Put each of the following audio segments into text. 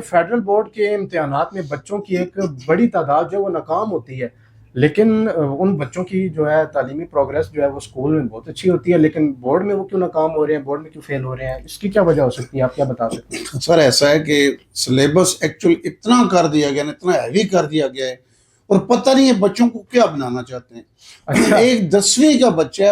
Federal board کے امتحانات میں بچوں کی ایک بڑی تعداد جو وہ ناکام ہوتی ہے، لیکن ان بچوں کی جو ہے تعلیمی پروگریس جو ہے وہ اسکول میں بہت اچھی ہوتی ہے، لیکن بورڈ میں وہ کیوں ناکام ہو رہے ہیں، بورڈ میں کیوں فیل ہو رہے ہیں، اس کی کیا وجہ ہو سکتی ہے؟ آپ کیا بتا سکتے ہیں؟ سر ایسا ہے کہ سلیبس ایکچولی اتنا کر دیا گیا اتنا ہیوی کر دیا گیا ہے، اور پتہ نہیں ہے بچوں کو کیا بنانا چاہتے ہیں۔ اچھا ایک 10ویں کا بچہ ہے،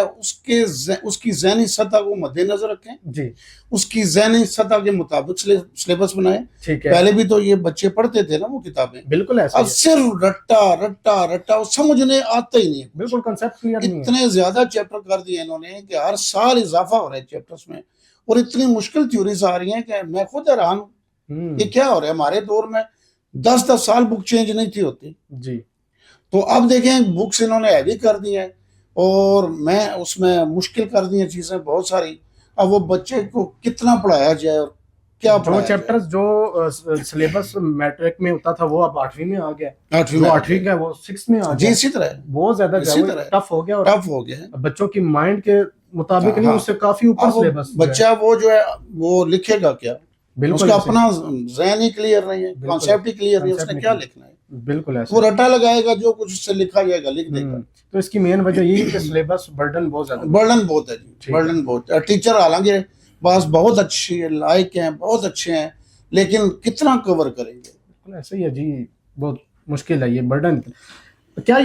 اس کی ذہنی سطح کو مد نظر رکھیں، جی اس کی ذہنی سطح کے مطابق سلیبس بنائیں۔ ٹھیک ہے، پہلے بھی تو یہ بچے پڑھتے تھے نا وہ کتابیں، بالکل ایسا اب ہی ہے، صرف رٹا رٹا رٹا، سمجھنے آتا ہی نہیں ہے۔ بالکل کنسیپٹ کلیئر نہیں ہے۔ اتنے زیادہ چیپٹر کر دیے انہوں نے کہ ہر سال اضافہ ہو رہا ہے چیپٹرز میں، اور اتنی مشکل تھیوریز آ رہی ہیں کہ میں خود حیران ہوں ہوں یہ کیا ہو رہا ہے۔ ہمارے دور میں 10 سال بک چینج نہیں تھی ہوتی، جی تو اب دیکھیں بکس انہوں نے ہیوی کر دی ہیں، اور میں اس میں مشکل کر دی ہیں چیزیں بہت ساری۔ اب وہ بچے کو کتنا پڑھایا جائے اور کیا جو پڑھایا جائے۔ چیپٹرز جو سلیبس میٹرک میں ہوتا تھا وہ اب 8ویں میں آ گیا، 8ویں جو میں 8ویں کا ہے وہ 6 میں آ جی گیا، اسی طرح ہے، بہت زیادہ جو اسی ہے طرح وہ ہے، ٹف ہو گیا، اور ٹف ہو گیا ہے۔ بچوں کی مائنڈ کے مطابق نہیں، ہاں، اس سے کافی اوپر اب وہ سلیبس بچہ وہ جو ہے وہ لکھے گا کیا؟ اس بالکل کا ایسے اپنا ذہن ہی کلیئر نہیں ہے، بالکل کانسیپٹ ہی کلیئر نہیں ہے، اس کنسیپٹ نے کیا نہیں، لکھنا ہے؟ بالکل ایسے وہ رٹا لگائے گا، جو کچھ اس سے لکھا جائے گا لکھ دے گا۔ تو اس کی مین وجہ یہی ہے کہ سلیبس برڈن بہت زیادہ برڈن بہت ہے جی، ٹھیک ہے، برڈن بہت ہے۔ ٹیچر حالانکہ بعض بہت اچھی لائق ہیں، بہت اچھے ہیں، لیکن کتنا کور کریں گے؟ ایسے ہی ہے جی، بہت مشکل ہے یہ برڈن کیا